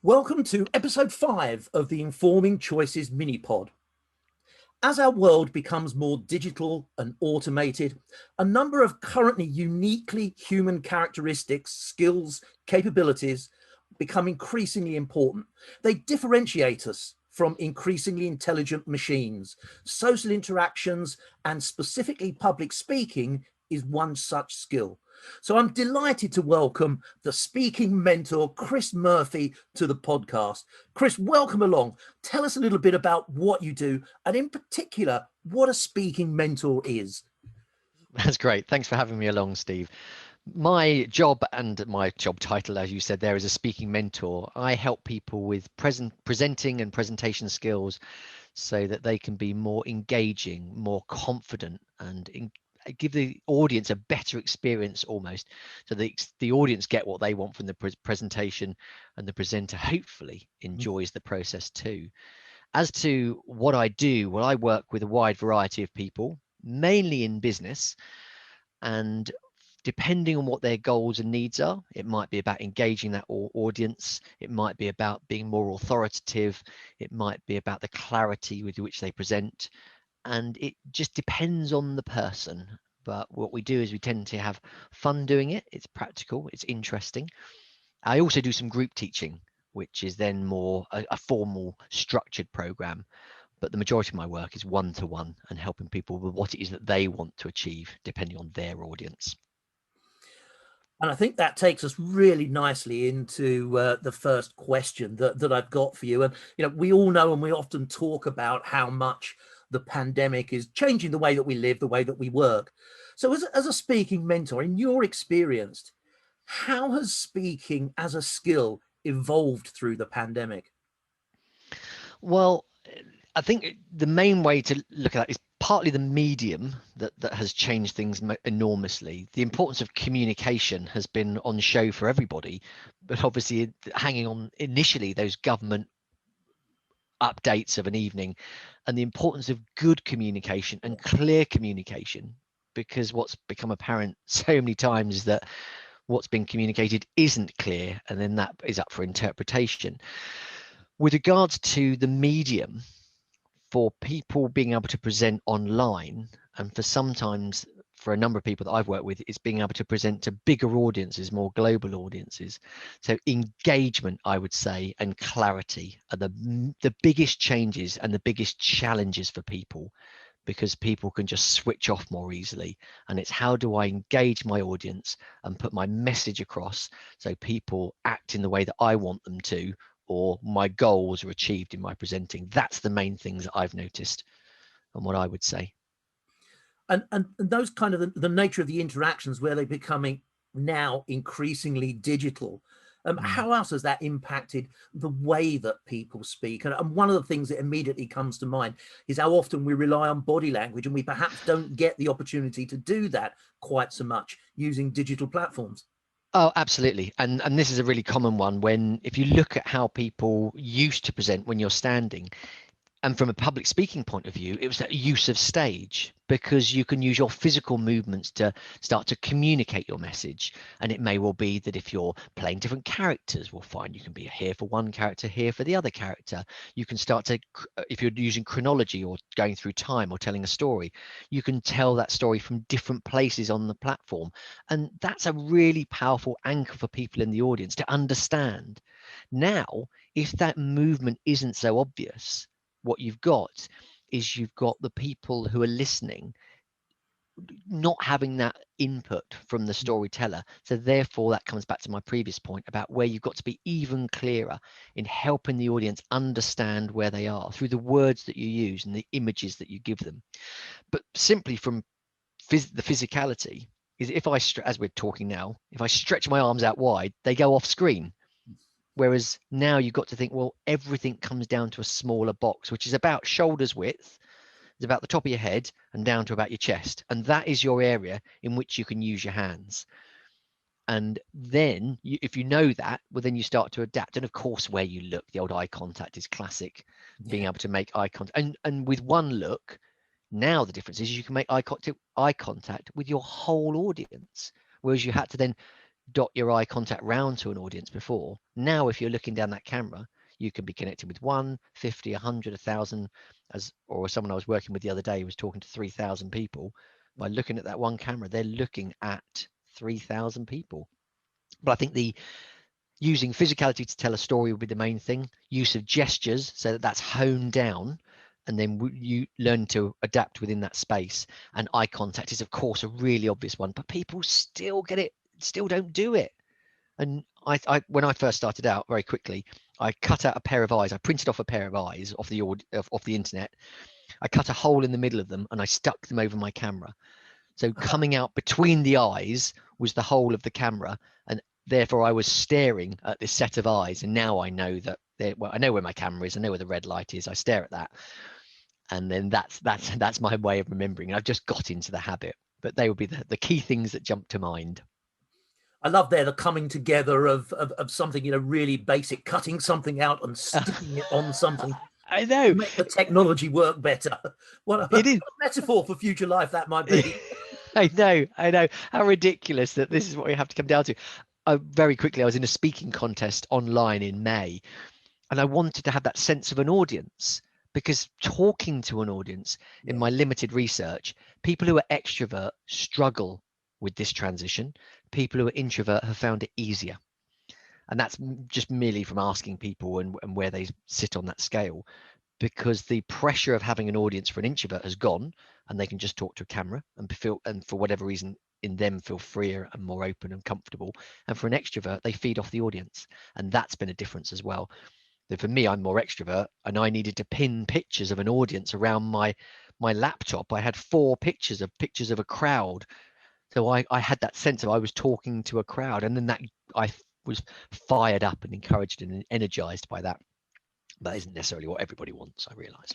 Welcome to episode 5 of the Informing Choices mini-pod. As our world becomes more digital and automated, a number of currently uniquely human characteristics, skills, capabilities become increasingly important. They differentiate us from increasingly intelligent machines. Social interactions and specifically public speaking is one such skill. So I'm delighted to welcome the speaking mentor, Chris Murphy, to the podcast. Chris, welcome along. Tell us a little bit about what you do, and in particular, what a speaking mentor is. That's great. Thanks for having me along, Steve. My job and my job title, as you said there, is a speaking mentor. I help people with presenting and presentation skills so that they can be more engaging, more confident, and give the audience a better experience almost. So the audience get what they want from the presentation, and the presenter hopefully enjoys the process too. As to what I do, well, I work with a wide variety of people, mainly in business, and depending on what their goals and needs are, it might be about engaging that audience, it might be about being more authoritative, it might be about the clarity with which they present, and it just depends on the person. But what we do is we tend to have fun doing it. It's practical, it's interesting. I also do some group teaching, which is then more a formal structured program, but the majority of my work is one-to-one and helping people with what it is that they want to achieve depending on their audience. And I think that takes us really nicely into the first question that I've got for you. And, we all know and we often talk about how much the pandemic is changing the way that we live, the way that we work. So as a speaking mentor, in your experience, how has speaking as a skill evolved through the pandemic? Well, I think the main way to look at that is partly the medium that has changed things enormously. The importance of communication has been on show for everybody, but obviously hanging on initially those government updates of an evening, and the importance of good communication and clear communication, because what's become apparent so many times is that what's been communicated isn't clear, and then that is up for interpretation. With regards to the medium, for people being able to present online, and for sometimes for a number of people that I've worked with, it's being able to present to bigger audiences, more global audiences. So engagement, I would say, and clarity are the biggest changes and the biggest challenges for people, because people can just switch off more easily. And it's how do I engage my audience and put my message across so people act in the way that I want them to, or my goals are achieved in my presenting. That's the main things that I've noticed and what I would say. And those kind of the nature of the interactions where they're becoming now increasingly digital. How else has that impacted the way that people speak? And one of the things that immediately comes to mind is how often we rely on body language, and we perhaps don't get the opportunity to do that quite so much using digital platforms. Oh, absolutely. And this is a really common one. When if you look at how people used to present when you're standing, and from a public speaking point of view, it was that use of stage, because you can use your physical movements to start to communicate your message. And it may well be that if you're playing different characters, we'll find you can be here for one character, here for the other character. You can start to, if you're using chronology or going through time or telling a story, you can tell that story from different places on the platform. And that's a really powerful anchor for people in the audience to understand. Now, if that movement isn't so obvious, what you've got is you've got the people who are listening not having that input from the storyteller. So therefore that comes back to my previous point about where you've got to be even clearer in helping the audience understand where they are through the words that you use and the images that you give them. But simply from the physicality is, if I as we're talking now, if I stretch my arms out wide, they go off screen. Whereas now you've got to think, well, everything comes down to a smaller box, which is about shoulders width. It's about the top of your head and down to about your chest. And that is your area in which you can use your hands. And then if you know that, well, then you start to adapt. And of course, where you look, the old eye contact is classic, being able to make eye contact. And with one look, now the difference is you can make eye contact with your whole audience. Whereas you had to then dot your eye contact round to an audience before. Now, if you're looking down that camera, you can be connected with 1, 50, 100, 1,000, or someone I was working with the other day was talking to 3,000 people. By looking at that one camera, they're looking at 3,000 people. But I think the using physicality to tell a story will be the main thing. Use of gestures so that that's honed down, and then you learn to adapt within that space. And eye contact is, of course, a really obvious one, but people still get it, still don't do it. And I when I first started out, very quickly, I cut out a pair of eyes. I printed off a pair of eyes off the internet. I cut a hole in the middle of them and I stuck them over my camera. So coming out between the eyes was the whole of the camera, and therefore I was staring at this set of eyes. And now I know that I know where my camera is. I know where the red light is. I stare at that, and then that's my way of remembering. I've just got into the habit. But they would be the key things that jump to mind. I love the coming together of something, really basic, cutting something out and sticking it on something. I know. Make the technology work better. What a metaphor for future life that might be. I know. How ridiculous that this is what we have to come down to. Very quickly, I was in a speaking contest online in May, and I wanted to have that sense of an audience, because talking to an audience, in my limited research, people who are extrovert struggle with this transition. People who are introvert have found it easier. And that's just merely from asking people and where they sit on that scale, because the pressure of having an audience for an introvert has gone, and they can just talk to a camera and for whatever reason in them feel freer and more open and comfortable. And for an extrovert, they feed off the audience. And that's been a difference as well. For me, I'm more extrovert, and I needed to pin pictures of an audience around my laptop. I had 4 pictures of a crowd. So I had that sense of I was talking to a crowd, and then that I was fired up and encouraged and energized by that. That isn't necessarily what everybody wants, I realise.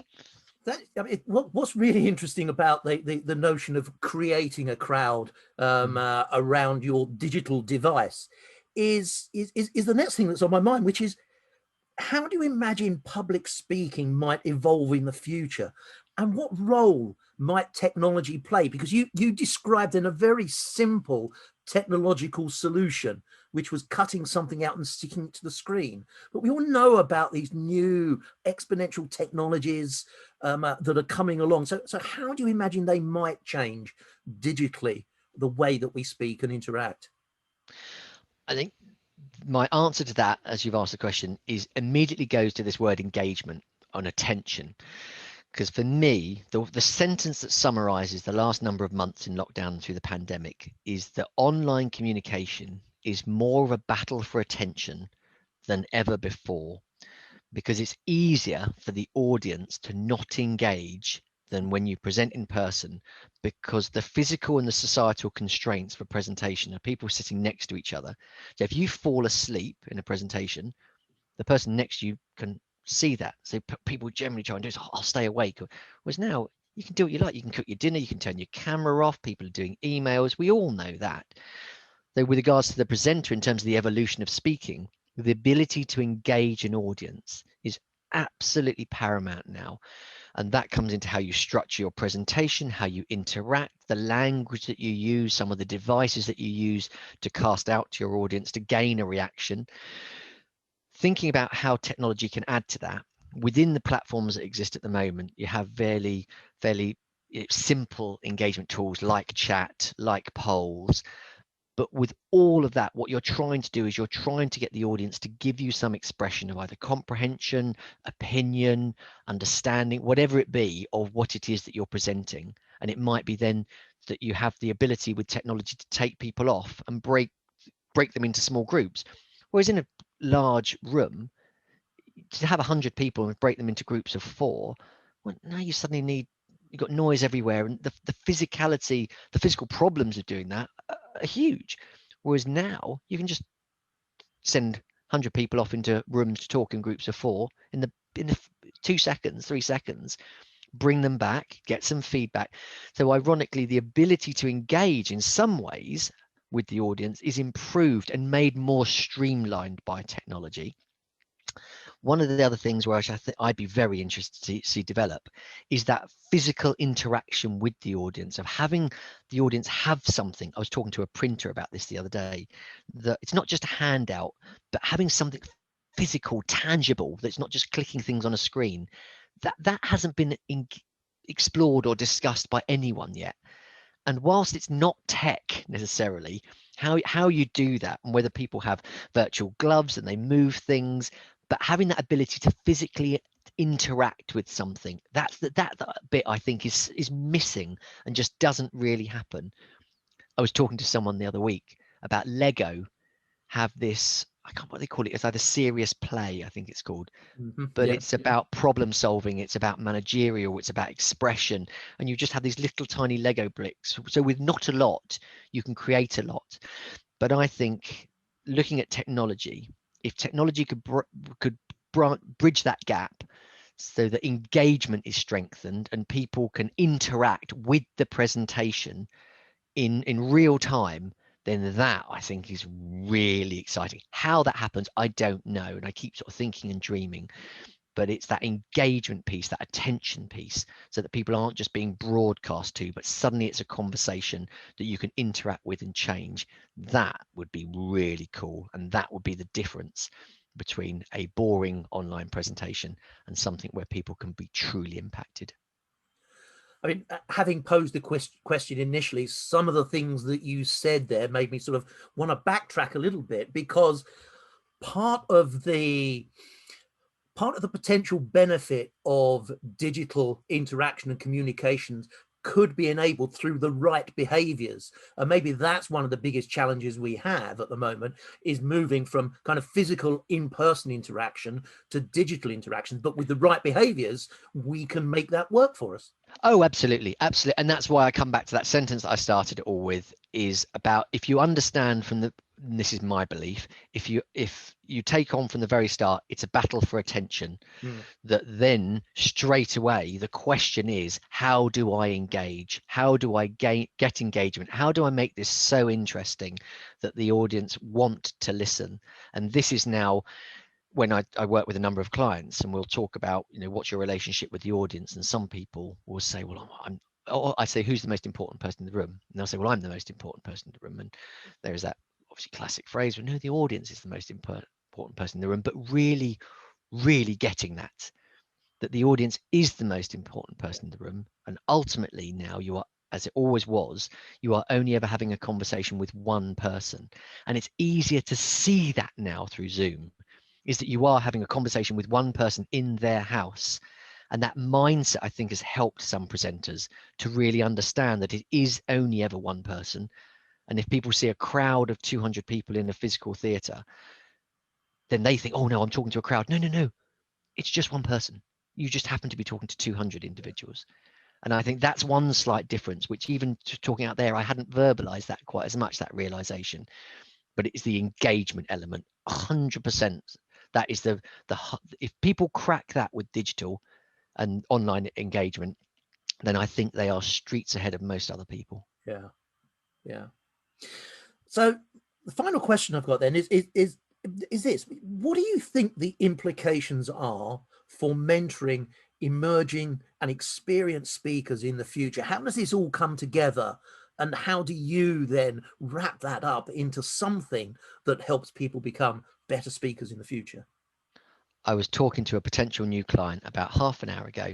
What's really interesting about the notion of creating a crowd around your digital device is the next thing that's on my mind, which is, how do you imagine public speaking might evolve in the future? And what role might technology play? Because you described in a very simple technological solution, which was cutting something out and sticking it to the screen. But we all know about these new exponential technologies that are coming along. So how do you imagine they might change digitally the way that we speak and interact? I think my answer to that, as you've asked the question, is immediately goes to this word engagement and attention. Because for me, the sentence that summarizes the last number of months in lockdown through the pandemic is that online communication is more of a battle for attention than ever before, because it's easier for the audience to not engage than when you present in person, because the physical and the societal constraints for presentation are people sitting next to each other. So if you fall asleep in a presentation, the person next to you can see that. So people generally try and do is, I'll stay awake. Whereas now you can do what you like. You can cook your dinner, you can turn your camera off, people are doing emails. We all know that. So with regards to the presenter, in terms of the evolution of speaking, the ability to engage an audience is absolutely paramount now. And that comes into how you structure your presentation, how you interact, the language that you use, some of the devices that you use to cast out to your audience to gain a reaction. Thinking about how technology can add to that, within the platforms that exist at the moment, you have fairly simple engagement tools like chat, like polls. But with all of that, what you're trying to do is you're trying to get the audience to give you some expression of either comprehension, opinion, understanding, whatever it be, of what it is that you're presenting. And it might be then that you have the ability with technology to take people off and break them into small groups. Whereas in a large room, to have 100 people and break them into groups of 4, well, now you suddenly you've got noise everywhere, and the physicality, the physical problems of doing that are huge. Whereas now you can just send 100 people off into rooms to talk in groups of 4 in the 2 seconds, 3 seconds, bring them back, get some feedback. So ironically, the ability to engage in some ways with the audience is improved and made more streamlined by technology. One of the other things where I think I'd be very interested to see develop is that physical interaction with the audience, of having the audience have something. I was talking to a printer about this the other day, that it's not just a handout, but having something physical, tangible, that's not just clicking things on a screen. That hasn't been explored or discussed by anyone yet. And whilst it's not tech necessarily, how you do that, and whether people have virtual gloves and they move things, but having that ability to physically interact with something, that bit I think is missing and just doesn't really happen. I was talking to someone the other week about Lego have this, I can't what they call it, it's either serious play, I think it's called, but Yeah. it's about problem solving, it's about managerial, it's about expression, and you just have these little tiny Lego bricks. So with not a lot, you can create a lot. But I think, looking at technology, if technology could bridge that gap so that engagement is strengthened and people can interact with the presentation in real time, then that I think is really exciting. How that happens, I don't know, and I keep sort of thinking and dreaming, but it's that engagement piece, that attention piece, so that people aren't just being broadcast to, but suddenly it's a conversation that you can interact with and change. That would be really cool, and that would be the difference between a boring online presentation and something where people can be truly impacted. I mean, having posed the question initially, some of the things that you said there made me sort of want to backtrack a little bit, because part of the potential benefit of digital interaction and communications could be enabled through the right behaviors. And maybe that's one of the biggest challenges we have at the moment, is moving from kind of physical in-person interaction to digital interactions. But with the right behaviors, we can make that work for us. Oh, absolutely, absolutely. And that's why I come back to that sentence that I started it all with, is about, if you understand from the, and this is my belief, if you take on from the very start, it's a battle for attention, that then straight away the question is, how do I engage? How do I get engagement? How do I make this so interesting that the audience want to listen? And this is now, when I work with a number of clients, and we'll talk about, what's your relationship with the audience, and some people will say, well, I say, who's the most important person in the room? And they'll say, well, I'm the most important person in the room. And there's that obviously classic phrase, well, no, the audience is the most important person in the room. But really, really getting that the audience is the most important person in the room. And ultimately now you are, as it always was, you are only ever having a conversation with one person. And it's easier to see that now through Zoom, is that you are having a conversation with one person in their house. And that mindset, I think, has helped some presenters to really understand that it is only ever one person. And if people see a crowd of 200 people in a physical theatre, then they think, oh no, I'm talking to a crowd. No, no, no. It's just one person. You just happen to be talking to 200 individuals. And I think that's one slight difference, which even talking out there, I hadn't verbalized that quite as much, that realization. But it's the engagement element, 100%. That is if people crack that with digital and online engagement, then I think they are streets ahead of most other people. Yeah, yeah. So the final question I've got then is this: what do you think the implications are for mentoring emerging and experienced speakers in the future? How does this all come together? And how do you then wrap that up into something that helps people become better speakers in the future? I was talking to a potential new client about half an hour ago,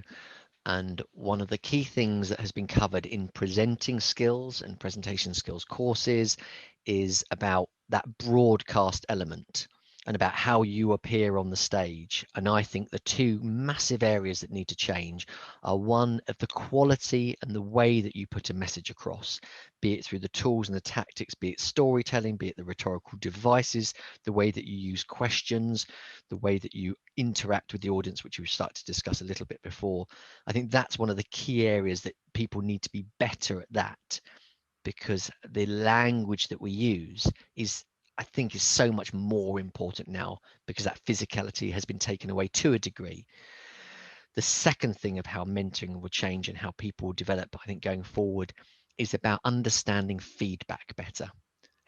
and one of the key things that has been covered in presenting skills and presentation skills courses is about that broadcast element and about how you appear on the stage. And I think the two massive areas that need to change are, one, of the quality and the way that you put a message across, be it through the tools and the tactics, be it storytelling, be it the rhetorical devices, the way that you use questions, the way that you interact with the audience, which we started to discuss a little bit before. I think that's one of the key areas that people need to be better at, that, because the language that we use is, I think, is so much more important now, because that physicality has been taken away to a degree. The second thing of how mentoring will change and how people will develop, I think, going forward, is about understanding feedback better.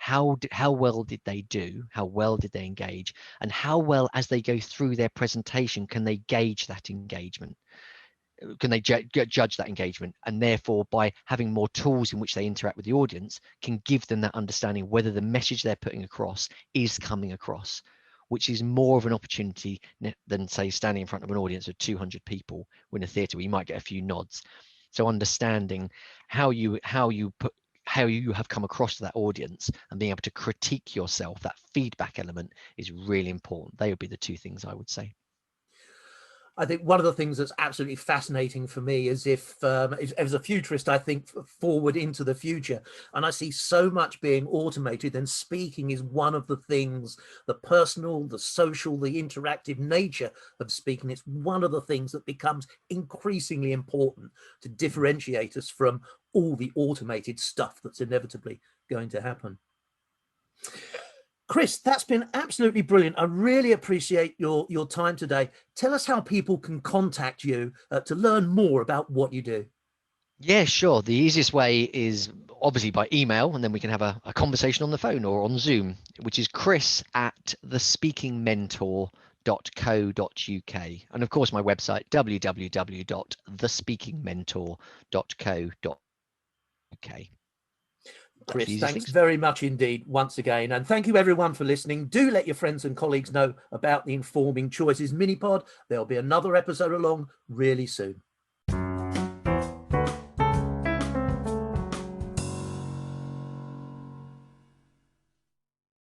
how well did they do? How well did they engage? And how well, as they go through their presentation, can they gauge that engagement? Can they judge that engagement? And therefore, by having more tools in which they interact with the audience, can give them that understanding whether the message they're putting across is coming across, which is more of an opportunity than, say, standing in front of an audience of 200 people in a theatre where you might get a few nods. So understanding how you have come across to that audience and being able to critique yourself, that feedback element, is really important. They would be the two things I would say. I think one of the things that's absolutely fascinating for me is as a futurist, I think forward into the future, and I see so much being automated, and speaking is one of the things, the personal, the social, the interactive nature of speaking. It's one of the things that becomes increasingly important to differentiate us from all the automated stuff that's inevitably going to happen. Chris, that's been absolutely brilliant. I really appreciate your time today. Tell us how people can contact you to learn more about what you do. Yeah, sure. The easiest way is obviously by email, and then we can have a conversation on the phone or on Zoom, which is chris@thespeakingmentor.co.uk. And of course, my website, www.thespeakingmentor.co.uk. Chris, thanks very much indeed once again. And thank you everyone for listening. Do let your friends and colleagues know about the Informing Choices mini pod. There'll be another episode along really soon.